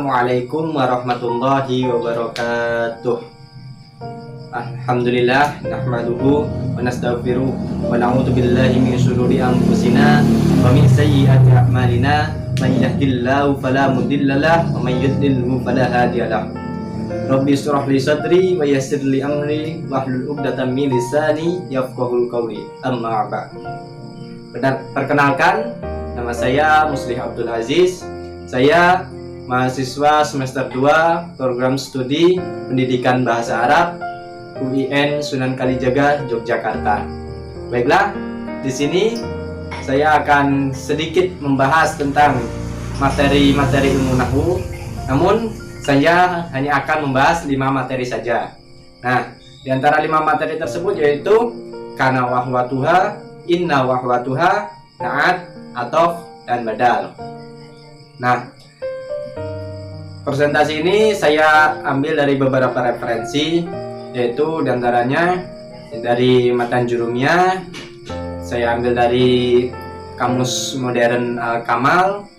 Assalamualaikum warahmatullahi wabarakatuh. Alhamdulillah nahmaduhu wa nastaghfiruh wa na'udzu billahi min syururi anfusina wa min sayyiati a'malina may yahdihillahu fala mudhillalah wa may yudlilhu fala hadiyalah. Rabbi shrah li sadri wa yassir li amri wahlul 'uqdatam min lisani yafqahul qawli. Amma ba'd. Perkenalkan, nama saya Muslih Abdul Aziz. Saya mahasiswa semester 2 program studi pendidikan bahasa Arab UIN Sunan Kalijaga, Yogyakarta. Baiklah, di sini saya akan sedikit membahas tentang materi-materi ilmu nahwu. Namun saya hanya akan membahas 5 materi saja. Nah, di antara 5 materi tersebut yaitu kana wahwatuha, inna wahwatuha, na'at, atof, dan badal. Nah, presentasi ini saya ambil dari beberapa referensi, yaitu diantaranya dari Matan Jurumiyah, saya ambil dari Kamus Modern Al-Kamal,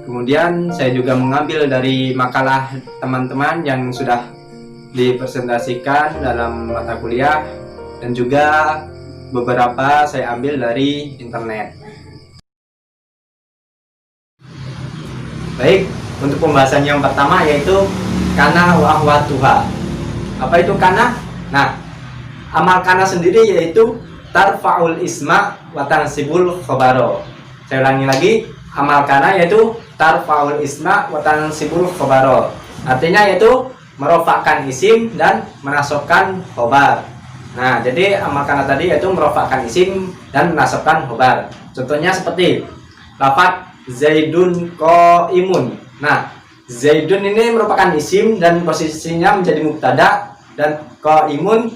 kemudian saya juga mengambil dari makalah teman-teman yang sudah dipresentasikan dalam mata kuliah, dan juga beberapa saya ambil dari internet. Baik, untuk pembahasan yang pertama yaitu kana wa ahwatuha. Apa itu kana? Nah, amal kana sendiri yaitu tarfa'ul isma wa tansibul khabaro. Saya ulangi lagi, amal kana yaitu tarfa'ul isma wa tansibul khabaro. Artinya yaitu merofakkan isim dan menasabkan khobar. Nah, jadi amal kana tadi yaitu merofakkan isim dan menasabkan khobar. Contohnya seperti lafaz Zaidun qaimun. Nah, Zaidun ini merupakan isim dan posisinya menjadi mubtada, dan qaimun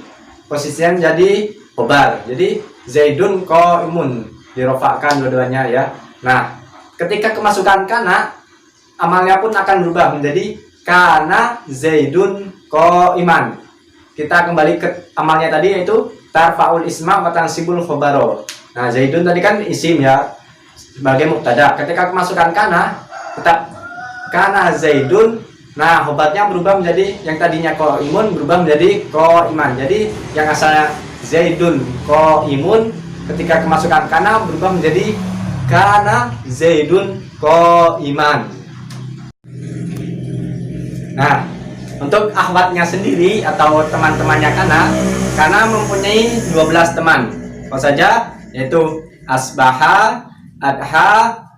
posisinya menjadi khobar. Jadi Zaidun qaimun dirofakkan dua-duanya ya. Nah, ketika kemasukan kana, amalnya pun akan berubah menjadi kana Zaidun qaiman. Kita kembali ke amalnya tadi yaitu tarfa'ul isma wa tansibul khabaro. Nah, Zaidun tadi kan isim ya, sebagai mubtada. Ketika kemasukan kana, tetap kana Zaidun. Nah, khobarnya berubah menjadi yang tadinya qaimun berubah menjadi qaiman. Jadi yang asalnya Zaidun qaimun, ketika kemasukan kana berubah menjadi kana Zaidun qaiman. Nah, untuk akhwatnya sendiri atau teman-temannya kana mempunyai 12 teman. Apa saja? Yaitu asbaha, adha,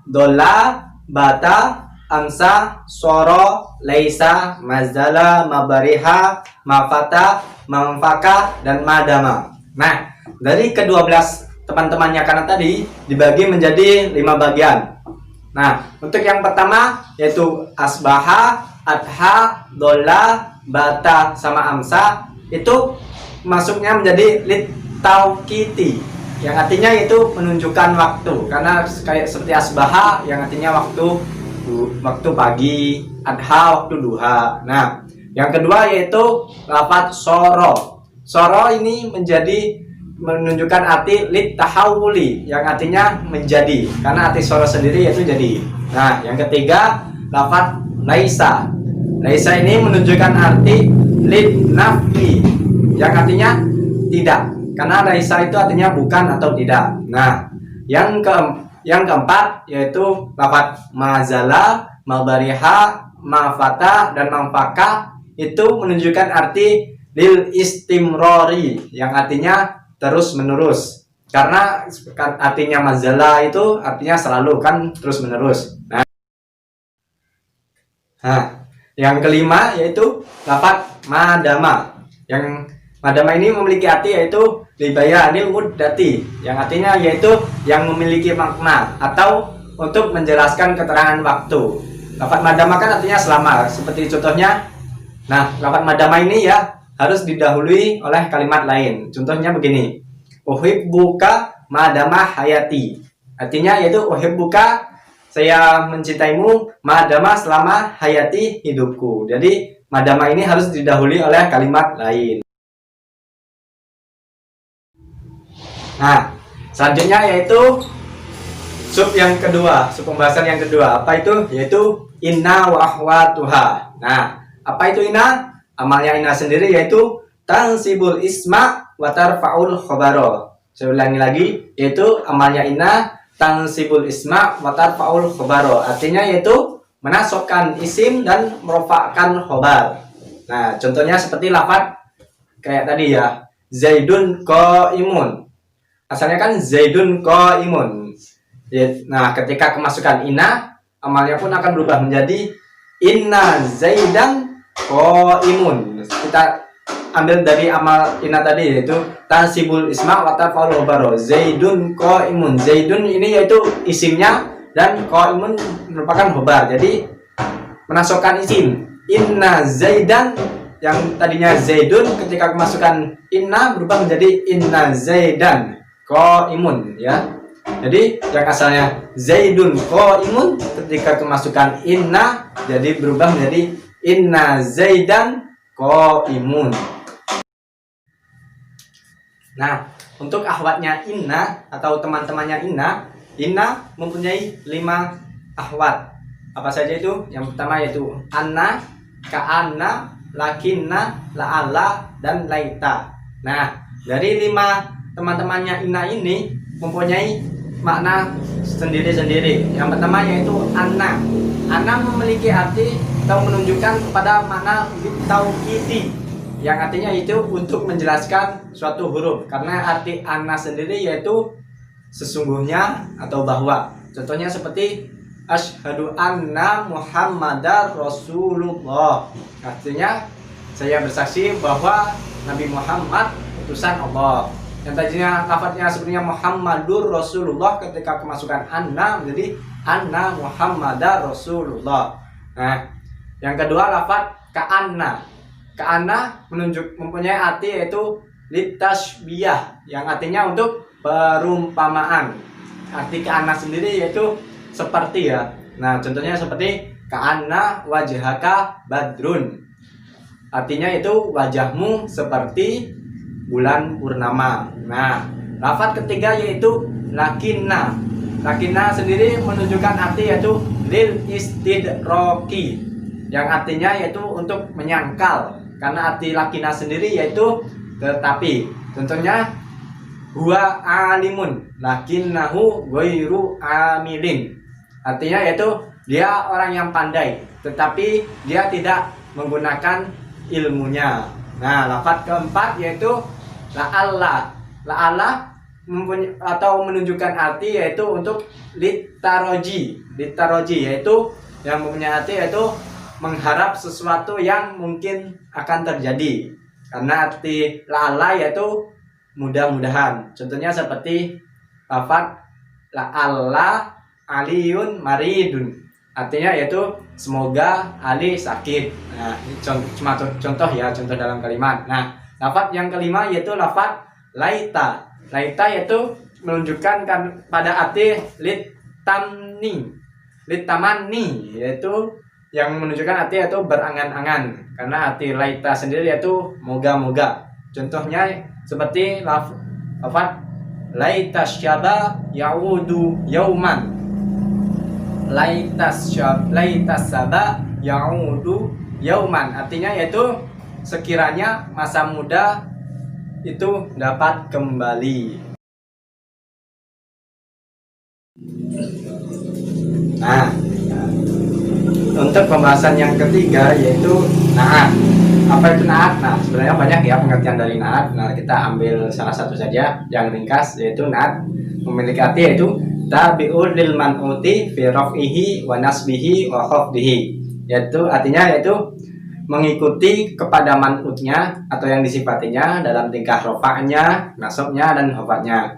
dola, bata, amsa, soro, laisa, mazala, mabariha, mafata, mamfaka, dan madama. Nah, dari ke-12 teman-temannya kana tadi dibagi menjadi 5 bagian. Nah, untuk yang pertama yaitu asbaha, adha, dola, bata, sama amsa, itu masuknya menjadi litauqiti, yang artinya itu menunjukkan waktu, karena kayak seperti asbaha yang artinya waktu pagi, adha waktu duha. Nah, yang kedua yaitu lafaz soro. Soro ini menunjukkan arti litahawuli, yang artinya menjadi, karena arti soro sendiri yaitu jadi. Nah, yang ketiga lafaz laisa. Laisa ini menunjukkan arti litnafi, yang artinya tidak, karena laisa itu artinya bukan atau tidak. Nah, yang keempat yaitu lafaz mazala, mabariha, mafata, dan mamfaka, itu menunjukkan arti lil istimrori, yang artinya terus menerus, karena artinya mazala itu artinya selalu, kan terus menerus. Nah, yang kelima yaitu lafaz madama. Yang madama ini memiliki arti yaitu libayanil muddati, yang artinya yaitu yang memiliki makna atau untuk menjelaskan keterangan waktu. Lafaz madama kan artinya selama, seperti contohnya. Nah, lafaz madama ini ya harus didahului oleh kalimat lain. Contohnya begini, uhibbuka madama hayati. Artinya yaitu uhibbuka, saya mencintaimu madama selama hayati, hidupku. Jadi madama ini harus didahului oleh kalimat lain. Nah, selanjutnya yaitu sub yang kedua, sub pembahasan yang kedua. Apa itu? Yaitu inna wa akhwatuha. Nah, apa itu inna? Amalnya inna sendiri yaitu tansibul isma wa tarfa'ul khabaro. Saya ulangi lagi, yaitu amalnya inna tansibul isma wa tarfa'ul khabaro. Artinya yaitu menasabkan isim dan merofakkan khobar. Nah, contohnya seperti lafaz kayak tadi ya, Zaidun qaimun. Asalnya kan Zaidun qaimun. Nah, ketika kemasukan inna, amalnya pun akan berubah menjadi inna Zaidan qaimun. Kita ambil dari amal inna tadi, yaitu tansibul isma wa tarfa'ul khabar. Zaidun qaimun. Zaidun ini yaitu isimnya dan qaimun merupakan khabar. Jadi menasabkan isim. Inna Zaidan yang tadinya Zaidun, ketika kemasukan inna berubah menjadi inna Zaidan qaimun ya. Jadi yang asalnya Zaidun qaimun, ketika kemasukan inna jadi berubah menjadi inna Zaidan qaimun. Nah, untuk akhwatnya inna atau teman-temannya inna mempunyai 5 akhwat. Apa saja itu? Yang pertama yaitu anna, ka'anna, lakinna, la'alla, dan laita. Nah, dari 5 teman-temannya inna ini mempunyai makna sendiri-sendiri. Yang pertama yaitu anna. Anna memiliki arti atau menunjukkan kepada makna tauqiti, yang artinya itu untuk menjelaskan suatu huruf. Karena arti anna sendiri yaitu sesungguhnya atau bahwa. Contohnya seperti asyhadu anna Muhammadar Rasulullah. Artinya saya bersaksi bahwa Nabi Muhammad utusan Allah. Yang tadinya lafadznya sebenarnya Muhammadur Rasulullah, ketika kemasukan anna menjadi anna Muhammadar Rasulullah. Nah, yang kedua lafadz ka'anna. Ka'anna mempunyai arti yaitu litashbiyah, yang artinya untuk perumpamaan. Arti ka'anna sendiri yaitu seperti ya. Nah, contohnya seperti ka'anna wajhaka badrun. Artinya itu wajahmu seperti bulan purnama. Nah, lafadz ketiga yaitu lakinna. Lakinna sendiri menunjukkan arti yaitu lil istidraki, yang artinya yaitu untuk menyangkal. Karena arti lakinna sendiri yaitu tetapi. Contohnya huwa alimun lakinnahu ghairu amilin. Artinya yaitu dia orang yang pandai, tetapi dia tidak menggunakan ilmunya. Nah, lafadz keempat yaitu la'alla. La'alla atau menunjukkan arti yaitu untuk litaroji. Litaroji yaitu yang mempunyai arti yaitu mengharap sesuatu yang mungkin akan terjadi. Karena arti la'alla yaitu mudah-mudahan. Contohnya seperti lafadz la'alla aliyun maridun. Artinya yaitu semoga Ali sakit. Nah, ini cuma contoh ya, contoh dalam kalimat. Nah, lafadz yang kelima yaitu lafadz laita. Laita yaitu menunjukkan pada arti litamani, yaitu yang menunjukkan arti yaitu berangan-angan. Karena arti laita sendiri yaitu moga-moga. Contohnya seperti lafadz laita syaba yaudu yauman. Laitas saba yaudu yauman. Artinya yaitu sekiranya masa muda itu dapat kembali. Nah, untuk pembahasan yang ketiga yaitu naat. Apa itu naat? Nah, sebenarnya banyak ya pengertian dari naat. Nah, kita ambil salah satu saja yang ringkas, yaitu naat memiliki arti yaitu tabi'ul lil man'uti fi raf'ihi wa nasbihi wa khafdihi. Yaitu artinya yaitu mengikuti kepada man'utnya atau yang disifatinya dalam tingkah rafa'nya, nasabnya, dan khafadnya.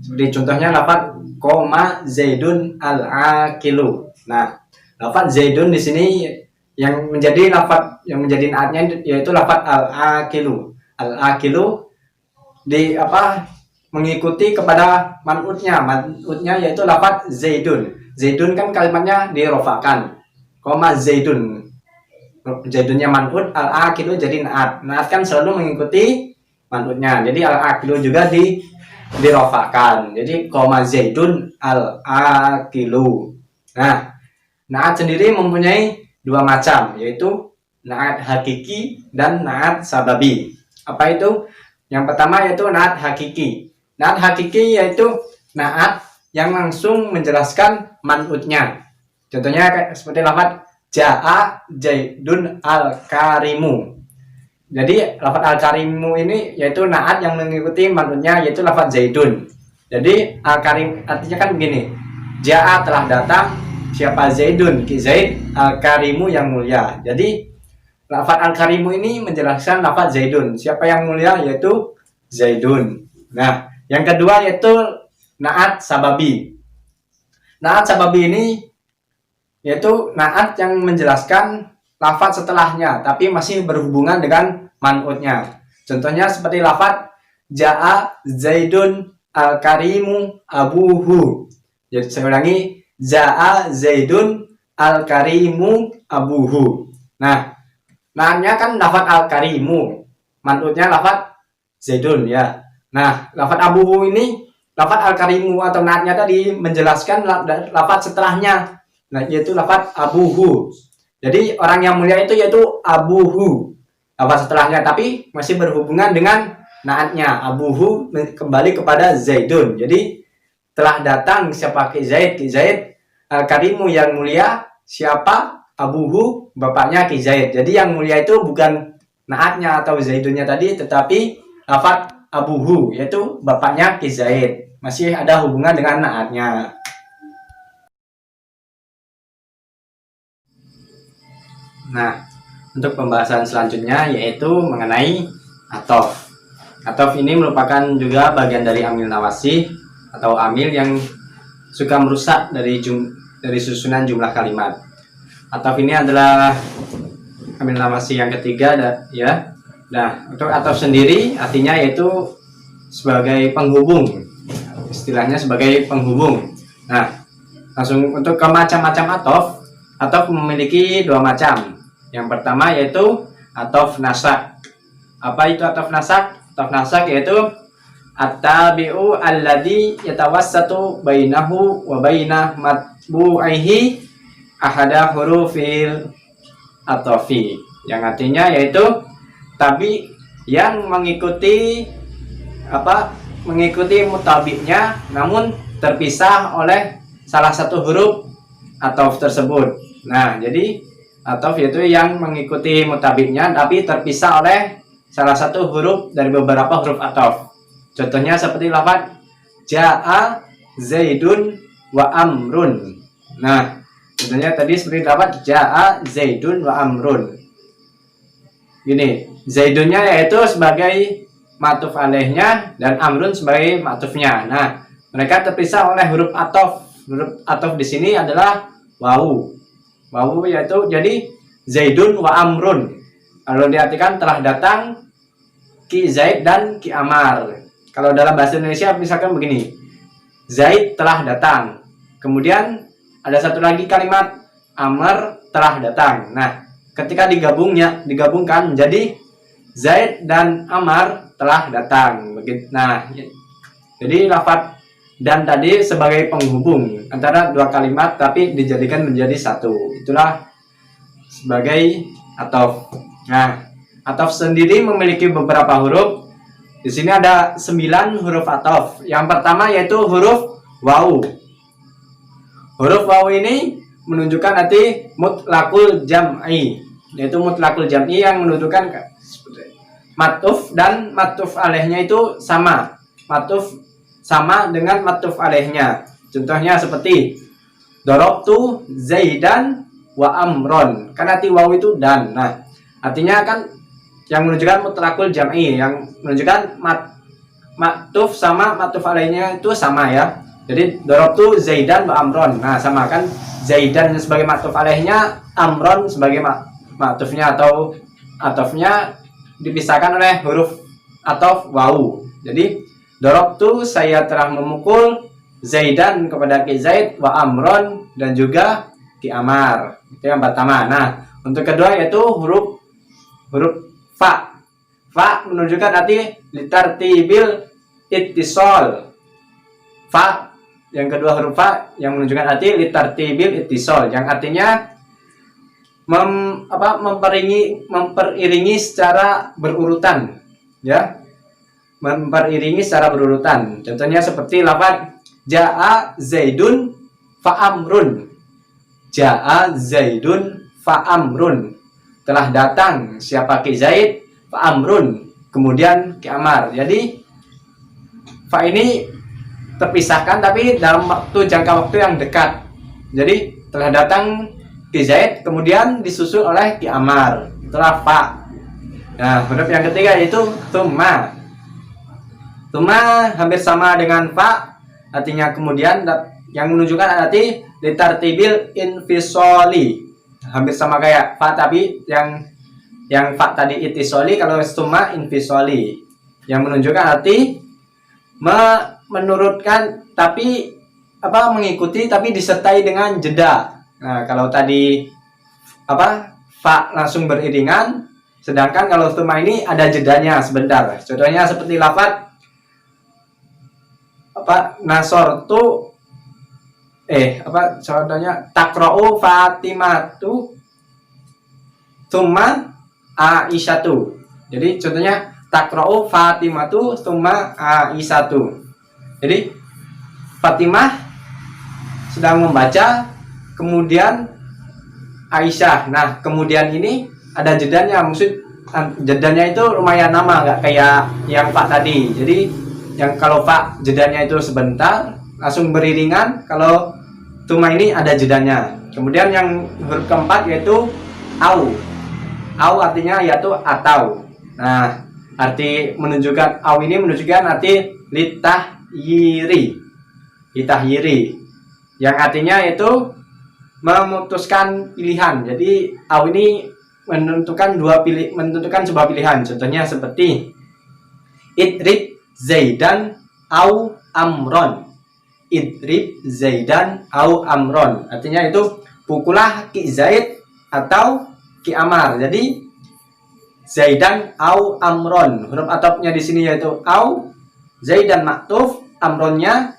Seperti contohnya lafadz qoma Zaidun al-aqilu. Nah, lafadz Zaidun di sini yang menjadi lafadz yang menjadi naatnya yaitu lafadz al-aqilu. Al-aqilu mengikuti kepada man'utnya. Man'utnya yaitu lafadz Zaidun. Zaidun kan kalimatnya dirofakkan. Qoma Zaidun. Zaidunnya man'ut, al-aqilu jadi naat. Naat kan selalu mengikuti man'utnya. Jadi al-aqilu juga dirofakkan. Jadi qoma Zaidun al-aqilu. Nah, Naat sendiri mempunyai dua macam, yaitu naat hakiki dan naat sababi. Apa itu? Yang pertama yaitu naat hakiki. Naat hakiki yaitu naat yang langsung menjelaskan man'utnya. Contohnya seperti lafaz ja'a Zaidun al-karimu. Jadi lafaz al-karimu ini yaitu naat yang mengikuti man'utnya, yaitu lafaz Zaidun. Jadi al-karim artinya kan begini. Ja'a telah datang siapa Zaidun, Ki Zaid, al-karimu yang mulia. Jadi lafaz al-karimu ini menjelaskan lafaz Zaidun, siapa yang mulia, yaitu Zaidun. Nah, yang kedua yaitu naat sababi. Naat sababi ini yaitu naat yang menjelaskan lafaz setelahnya tapi masih berhubungan dengan man'utnya. Contohnya seperti lafaz ja'a Zaidun al-karimu abuhu. Jadi saya ulangi, ja'a Zaidun al-karimu abuhu. Nah, naatnya kan lafaz al-karimu, man'utnya lafaz Zaidun ya. Nah, lafaz abuhu ini, lafaz al-karimu atau naatnya tadi menjelaskan lafaz setelahnya, nah yaitu lafaz abuhu. Jadi orang yang mulia itu yaitu abuhu, lafaz setelahnya, tapi masih berhubungan dengan naatnya. Abuhu kembali kepada Zaidun. Jadi telah datang siapa Ki Zaid al-karimu yang mulia, siapa abuhu, bapaknya Ki Zaid. Jadi yang mulia itu bukan naatnya atau Zaidunnya tadi, tetapi lafaz abuhu, yaitu bapaknya Ki Zaid. Masih ada hubungan dengan naatnya. Nah, untuk pembahasan selanjutnya yaitu mengenai atof. Atof ini merupakan juga bagian dari amil nawasih atau amil yang suka merusak dari susunan jumlah kalimat. Atof ini adalah amil nawasih yang ketiga ya. Nah, untuk atof sendiri artinya yaitu sebagai penghubung. Istilahnya sebagai penghubung. Nah, langsung untuk ke macam-macam atof memiliki dua macam. Yang pertama yaitu atof nasak. Apa itu atof nasak? Atof nasak yaitu at-tabi'u alladhi yatawassatu bainahu wa bainah matbu'ihi ahada hurufil atofi. Yang artinya yaitu tabi yang mengikuti mutabiknya namun terpisah oleh salah satu huruf atof tersebut. Nah, jadi atof yaitu yang mengikuti mutabiknya tapi terpisah oleh salah satu huruf dari beberapa huruf atof. Contohnya seperti lafaz ja'a Zaidun wa amrun. Nah, contohnya tadi seperti lafaz ja'a Zaidun wa amrun. Gini, Zaidunnya yaitu sebagai ma'tuf alaihnya dan amrun sebagai ma'tufnya. Nah, mereka terpisah oleh huruf atof. Huruf atof di sini adalah wawu. Wawu yaitu jadi Zaidun wa amrun. Kalau diartikan telah datang Ki Zaid dan Ki Amar. Kalau dalam bahasa Indonesia misalkan begini, Zaid telah datang. Kemudian ada satu lagi kalimat Amr telah datang. Nah, ketika digabungkan menjadi Zaid dan Amar telah datang. Nah, jadi lafaz dan tadi sebagai penghubung antara dua kalimat tapi dijadikan menjadi satu. Itulah sebagai atof. Nah, atof sendiri memiliki beberapa huruf. Di sini ada 9 huruf atof. Yang pertama yaitu huruf wawu. Huruf wawu ini menunjukkan arti mutlaqul jam'i, yaitu mutlaqul jam'i yang menunjukkan matuf dan matuf alaihnya itu sama. Matuf sama dengan matuf alaihnya. Contohnya seperti darabtu Zaidan wa amron. Kan arti wawu itu dan. Nah, artinya kan yang menunjukkan mutlaqul jam'i, yang menunjukkan matuf sama matuf alaihnya itu sama ya. Jadi darabtu Zaidan wa amron. Nah, sama kan, Zaidan sebagai matuf alaihnya, amron sebagai matufnya atau atofnya dipisahkan oleh huruf atof wawu. Jadi darabtu, saya telah memukul Zaidan kepada Ki Zaid wa amron dan juga Ki Amar. Itu yang pertama. Nah, untuk kedua yaitu huruf fa. Fa menunjukkan arti litartibil ittisal. Fa yang kedua huruf fa yang menunjukkan arti litartibil ittisal, yang artinya memperiringi secara berurutan, ya, memperiringi secara berurutan. Contohnya seperti lafaz jaa zaidun fa amrun. Jaa zaidun fa amrun, telah datang siapa ki Zaid, fa amrun, kemudian ki Amar. Jadi fa ini terpisahkan tapi dalam jangka waktu yang dekat. Jadi telah datang ki Zaid kemudian disusul oleh ki Amar, itulah fa. Nah, huruf yang ketiga yaitu tsumma. Tsumma hampir sama dengan fa, artinya kemudian, yang menunjukkan arti litartibil infisoli, hampir sama kayak fa, tapi yang fa tadi ittisoli, kalau tsumma infisoli, yang menunjukkan arti menurutkan tapi mengikuti tapi disertai dengan jeda. Nah, kalau tadi fa langsung beriringan, sedangkan kalau tsumma ini ada jedanya sebentar. Contohnya seperti lafaz nasortu contohnya takra'u Fatimatu tsumma Aisyatu. Jadi contohnya takra'u Fatimatu tsumma Aisyatu. Jadi Fatimah sedang membaca, kemudian Aisyah. Nah, kemudian ini ada jedanya, maksud jedanya itu lumayan lama, nggak kayak yang fa tadi. Jadi yang kalau fa jedanya itu sebentar langsung beriringan, kalau tsumma ini ada jedanya. Kemudian yang huruf keempat yaitu au. Au artinya yaitu atau. Nah, arti menunjukkan au ini menunjukkan arti litahyiri. Litahyiri, yang artinya yaitu memutuskan pilihan. Jadi au ini menentukan sebuah pilihan. Contohnya seperti idrib zaidan au amron. Idrib zaidan au amron, artinya itu pukullah ki Zaid atau ki Amar. Jadi zaidan au amron, huruf atofnya di sini yaitu au, zaidan maktuf, amronnya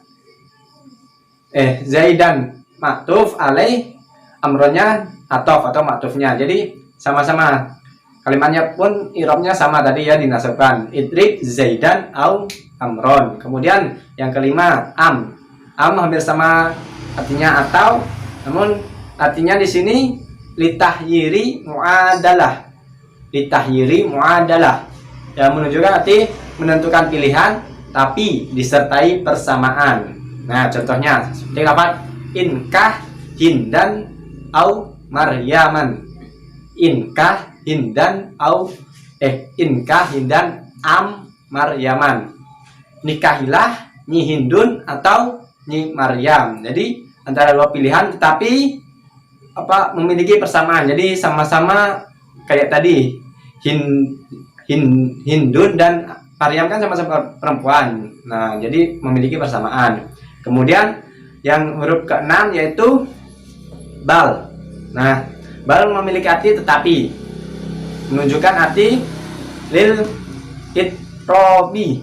zaidan maktuf alaih, amronnya atof atau maktufnya. Jadi sama-sama kalimatnya pun i'rabnya sama tadi ya, dinasabkan idrib zaidan au amron. Kemudian yang kelima am hampir sama artinya atau, namun artinya di sini litahyiri muadalah. Litahyiri muadalah, yang menunjukkan arti menentukan pilihan tapi disertai persamaan. Nah, contohnya seperti lafaz inkah hindan au maryaman. Inkah hindan au inkah hindan am maryaman. Nikahilah nyi Hindun atau nyi Maryam. Jadi antara dua pilihan tetapi memiliki persamaan. Jadi sama-sama kayak tadi Hindun dan Maryam kan sama-sama perempuan. Nah, jadi memiliki persamaan. Kemudian yang huruf keenam yaitu bal. Nah, bal memiliki arti tetapi, menunjukkan arti lil itrobi.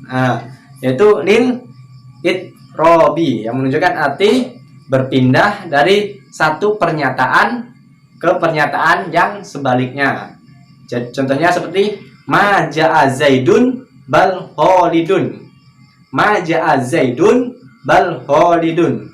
Nah, yaitu lil itrobi, yang menunjukkan arti berpindah dari satu pernyataan ke pernyataan yang sebaliknya. Contohnya seperti ma ja'a zaidun bal khalidun. Ma ja'a zaidun bal khalidun,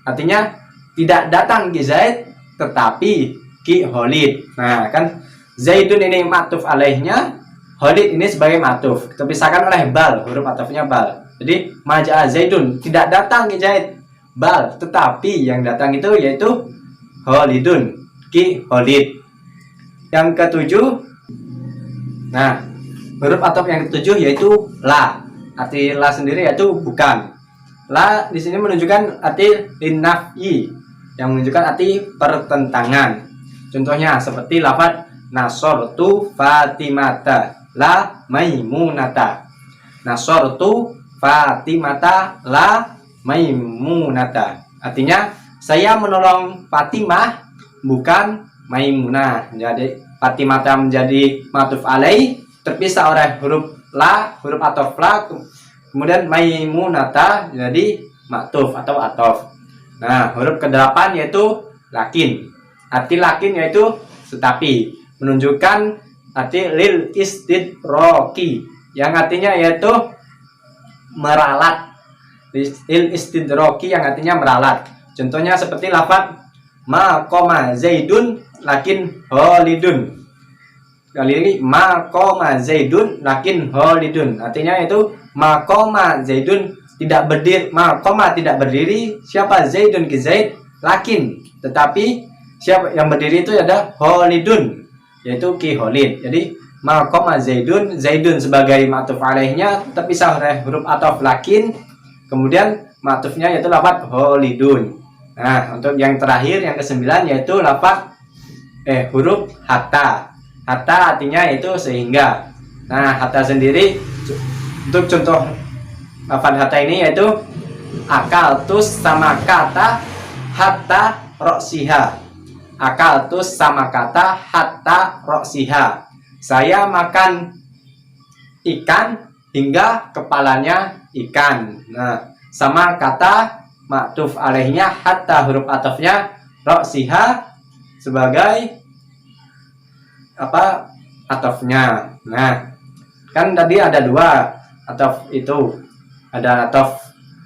artinya tidak datang ki Zaid tetapi ki Khalid. Nah, kan Zaidun ini ma'tuf alaihnya, Khalid ini sebagai ma'tuf, terpisahkan oleh bal, huruf atofnya bal. Jadi ma ja'a zaidun, tidak datang ki Zaid, bal, tetapi yang datang itu yaitu Khalidun, ki Khalid. Yang ketujuh, nah, huruf atof yang ketujuh yaitu la. Arti la sendiri yaitu bukan. La di sini menunjukkan arti linafyi, yang menunjukkan arti pertentangan. Contohnya seperti lafaz nasortu Fatimata la maimunata. Nasortu Fatimata la maimunata, artinya saya menolong Fatimah bukan Maimunah. Jadi Fatimata menjadi ma'tuf alaih, terpisah oleh huruf la, huruf atof la. Kemudian maimunata jadi maktuf atau atof. Nah, huruf ke-8 yaitu lakin. Arti lakin yaitu tetapi, menunjukkan arti lil istidroki, yang artinya yaitu meralat. Lil istidroki yang artinya meralat. Contohnya seperti lafaz ma qoma zaidun lakin holidun. Kali ini ma qoma zaidun lakin holidun. Artinya itu ma qoma zaidun tidak berdiri, ma qoma tidak berdiri, siapa zaidun ki zaid, lakin tetapi siapa yang berdiri itu ada holidun, yaitu ki holid. Jadi ma qoma zaidun, zaidun sebagai ma'tuf alaihnya terpisah oleh huruf ataf lakin, kemudian ma'tufnya yaitu lafaz holidun. Nah, untuk yang terakhir yang ke-9 yaitu lafaz huruf hatta. Hatta artinya yaitu sehingga. Nah, hatta sendiri untuk contoh lafaz hatta ini yaitu akaltus sama kata hatta roksiha. Akaltus sama kata hatta roksiha. Saya makan ikan hingga kepalanya ikan. Nah, sama kata maktuf alaihnya hatta huruf atofnya roksiha sebagai apa atofnya. Nah, kan tadi ada dua atof itu, ada atof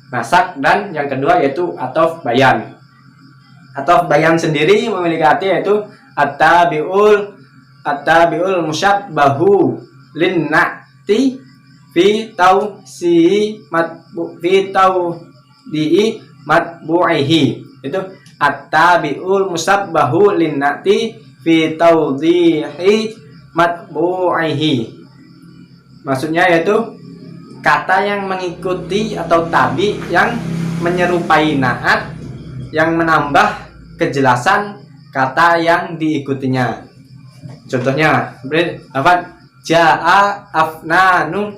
nasak dan yang kedua yaitu atof bayan. Atof bayan sendiri memiliki arti yaitu at-tabi'ul musyabbahu linnati fi tausi matbu fi taudi'i matbu'ihi. Itu at-tabi'ul musyabbahu linnati fi taudihi matbu'ihi. Maksudnya yaitu kata yang mengikuti atau tabi yang menyerupai naat yang menambah kejelasan kata yang diikutinya. Contohnya apa? Ja'a afnanu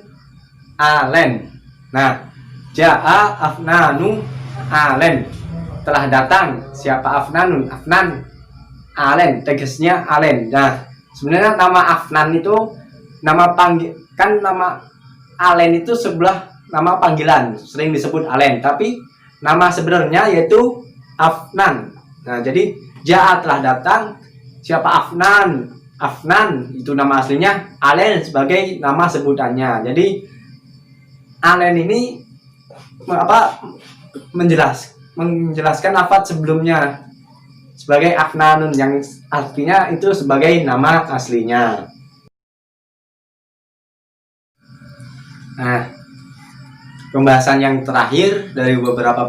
alen. Nah, ja'a afnanu alen, telah datang siapa afnanun, afnan alen, tegasnya alen. Nah, sebenarnya nama afnan itu nama panggil, kan nama alen itu sebelah nama panggilan, sering disebut alen, tapi nama sebenarnya yaitu afnan. Nah, jadi ja'a telah datang siapa afnan. Afnan itu nama aslinya, alen sebagai nama sebutannya. Jadi alen ini apa menjelaskan lafaz sebelumnya sebagai afnanun yang artinya itu sebagai nama aslinya. Nah, pembahasan yang terakhir dari beberapa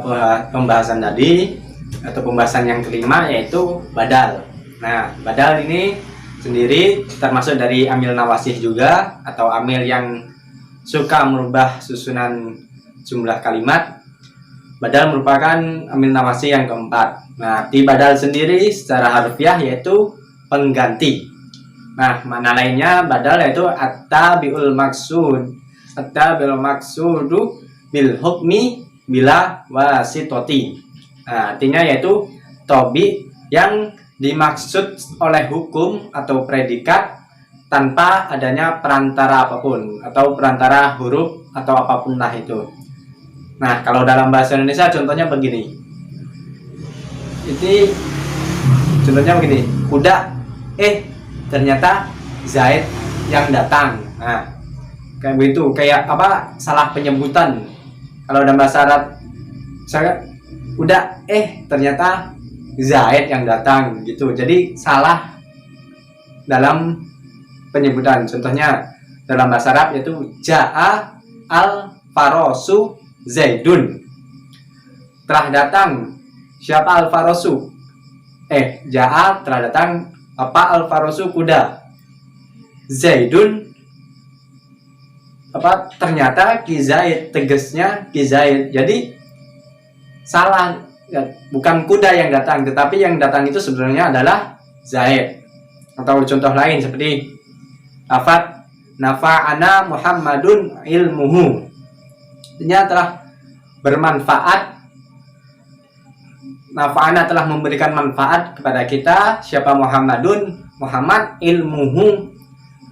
pembahasan tadi atau pembahasan yang kelima yaitu badal. Nah, badal ini sendiri termasuk dari amil nawasih juga atau amil yang suka merubah susunan jumlah kalimat. Badal merupakan amil nawasih yang keempat. Nah, di badal sendiri secara harfiah yaitu pengganti. Nah, makna lainnya badal yaitu at-tabi'ul maksud. At-tabi'ul maksudu bil hukmi bila wasitoti. Nah, artinya yaitu tobi yang dimaksud oleh hukum atau predikat tanpa adanya perantara apapun atau perantara huruf atau apapun lah itu. Nah, kalau dalam bahasa Indonesia contohnya begini. Ini contohnya begini. Kuda ternyata Zaid yang datang. Nah, kayak begitu, kayak apa? Salah penyebutan. Kalau dalam bahasa Arab saya udah ternyata Zaid yang datang gitu. Jadi salah dalam penyebutan. Contohnya dalam bahasa Arab yaitu Ja'a al-farosu Zaidun. Telah datang siapa al-farosu? Ja'a telah datang apa al-farosu kuda. Zaidun apa ternyata Ki Zaid, tegasnya Ki Zaid. Jadi salah ya, bukan kuda yang datang, tetapi yang datang itu sebenarnya adalah Zaid. Atau contoh lain seperti lafaz nafa'ana Muhammadun ilmuhu, artinya telah bermanfaat. Nafa'ana telah memberikan manfaat kepada kita siapa Muhammadun, Muhammad ilmuhu,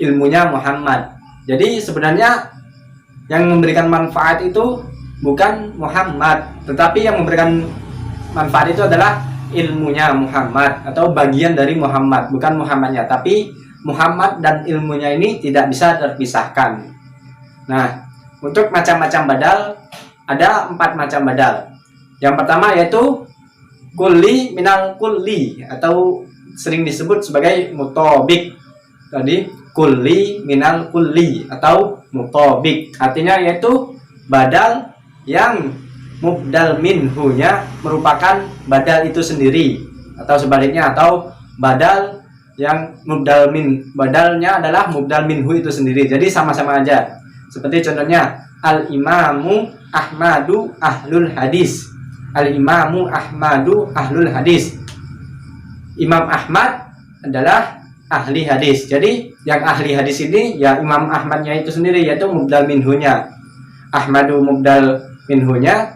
ilmunya Muhammad. Jadi sebenarnya yang memberikan manfaat itu bukan Muhammad, tetapi yang memberikan manfaat itu adalah ilmunya Muhammad atau bagian dari Muhammad, bukan Muhammadnya. Tapi Muhammad dan ilmunya ini tidak bisa terpisahkan. Nah, untuk macam-macam badal ada 4 macam badal. Yang pertama yaitu kulli minal kulli atau sering disebut sebagai mutobik. Tadi kulli minal kulli atau mutobik, artinya yaitu badal yang mubdal minhunya merupakan badal itu sendiri, atau sebaliknya, atau badal yang badalnya adalah mubdal minhu itu sendiri, jadi sama-sama aja. Seperti contohnya al imamu Ahmadu ahlul hadis, al imamu Ahmadu ahlul hadis, Imam Ahmad adalah ahli hadis. Jadi yang ahli hadis ini ya Imam Ahmadnya itu sendiri, yaitu mubdal minhunya. Ahmadu mubdal minhunya,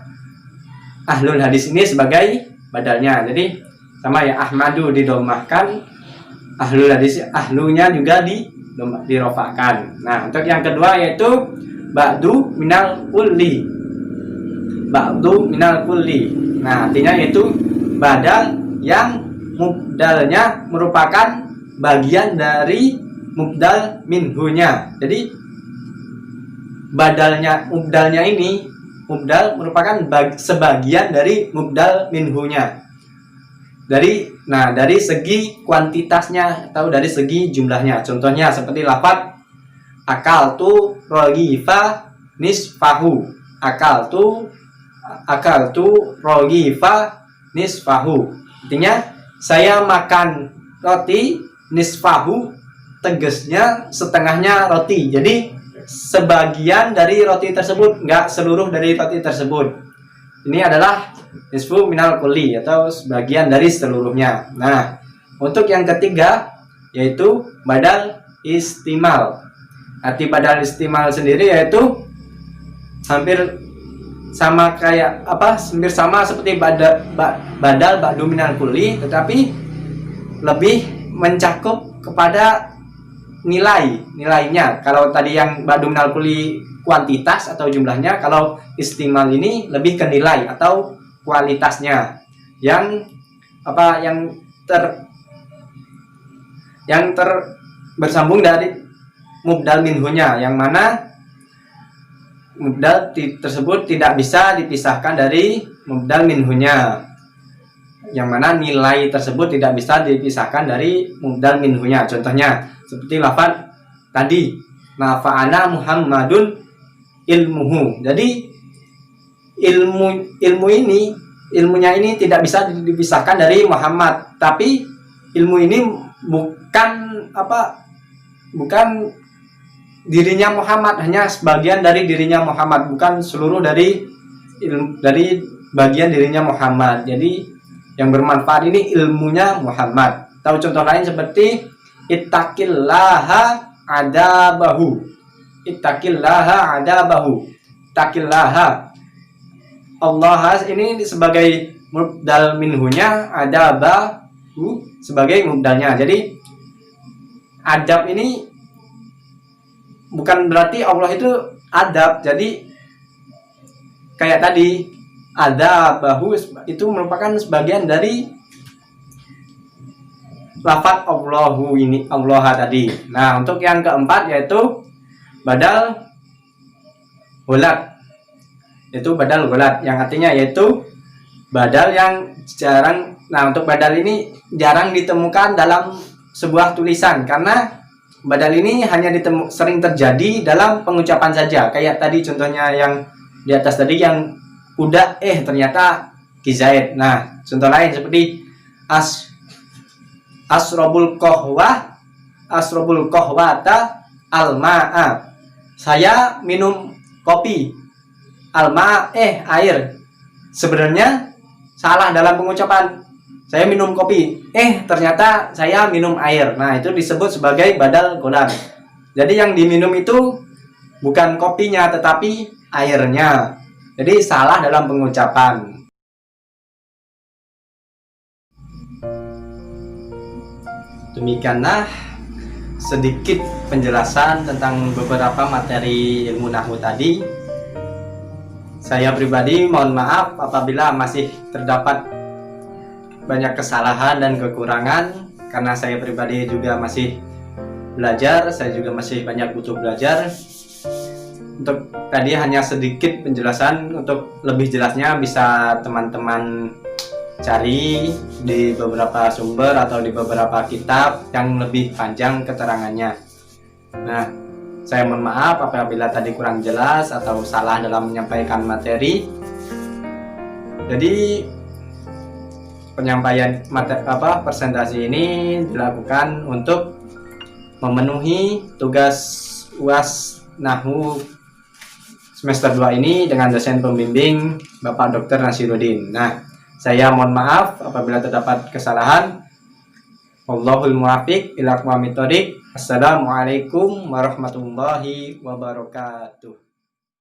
ahlul hadis ini sebagai badalnya. Jadi sama ya, Ahmadu didomahkan, ahlul hadis ahlunya juga dirofakkan. Nah, untuk yang kedua yaitu ba'du minal kulli. Ba'du minal kulli. Nah, artinya yaitu badal yang mubdalnya merupakan bagian dari mubdal minhunya. Jadi mubdalnya ini, mubdal merupakan sebagian dari mubdal minhunya. Dari segi kuantitasnya atau dari segi jumlahnya. Contohnya seperti lafaz akaltu rogifa nisfahu. Akaltu rogifa nisfahu. Artinya saya makan roti nisfahu, tegasnya setengahnya roti. Jadi sebagian dari roti tersebut, enggak seluruh dari roti tersebut. Ini adalah nisfu minal kulli atau sebagian dari seluruhnya. Nah, untuk yang ketiga yaitu badal istimal. Arti badal istimal sendiri yaitu hampir sama seperti badal ba'du minal kulli, tetapi lebih mencakup kepada nilainya. Kalau tadi yang ba'du minal kulli kuantitas atau jumlahnya, kalau istimal ini lebih ke nilai atau kualitasnya yang bersambung dari mubdal minhunya, yang mana mubdal tersebut tidak bisa dipisahkan dari mubdal minhunya, yang mana nilai tersebut tidak bisa dipisahkan dari mubdal minhunya. Contohnya seperti lafaz tadi nafa'ana Muhammadun ilmuhu. Jadi ilmunya ini tidak bisa dipisahkan dari Muhammad, tapi ilmu ini bukan dirinya Muhammad, hanya sebagian dari dirinya Muhammad, bukan seluruh dari bagian dirinya Muhammad. Jadi yang bermanfaat ini ilmunya Muhammad. Tahu contoh lain seperti ittaqillaha adabahu. Ittaqillaha adabahu. Ittaqillaha, Allah ini sebagai mubdal minhunya, adabahu sebagai mubdalnya. Jadi adab ini bukan berarti Allah itu adab. Jadi kayak tadi adabahu itu merupakan sebagian dari lafaz Allahu ini, Allah tadi. Nah, untuk yang keempat yaitu badal ghulat. Itu badal ghulat yang artinya yaitu badal yang jarang. Nah, untuk badal ini jarang ditemukan dalam sebuah tulisan, karena badal ini hanya sering terjadi dalam pengucapan saja. Kayak tadi contohnya yang di atas tadi, yang udah ternyata kizaid. Nah, contoh lain seperti asrobul kohwata alma'a. Saya minum kopi. Alma air. Sebenarnya salah dalam pengucapan. Saya minum kopi. Ternyata saya minum air. Nah, itu disebut sebagai badal ghulat. Jadi yang diminum itu bukan kopinya tetapi airnya. Jadi salah dalam pengucapan. Demikianlah sedikit penjelasan tentang beberapa materi ilmu nahwu tadi. Saya pribadi mohon maaf apabila masih terdapat banyak kesalahan dan kekurangan, karena saya pribadi juga masih belajar, saya juga masih banyak butuh belajar. Untuk tadi hanya sedikit penjelasan, untuk lebih jelasnya bisa teman-teman cari di beberapa sumber atau di beberapa kitab yang lebih panjang keterangannya. Nah, saya mohon maaf apabila tadi kurang jelas atau salah dalam menyampaikan materi. Jadi penyampaian presentasi ini dilakukan untuk memenuhi tugas UAS Nahwu semester 2 ini dengan dosen pembimbing Bapak Dr. Nasiruddin. Nah, saya mohon maaf apabila terdapat kesalahan. Wallahul muwaffiq ila aqwamit thoriq. Assalamualaikum warahmatullahi wabarakatuh.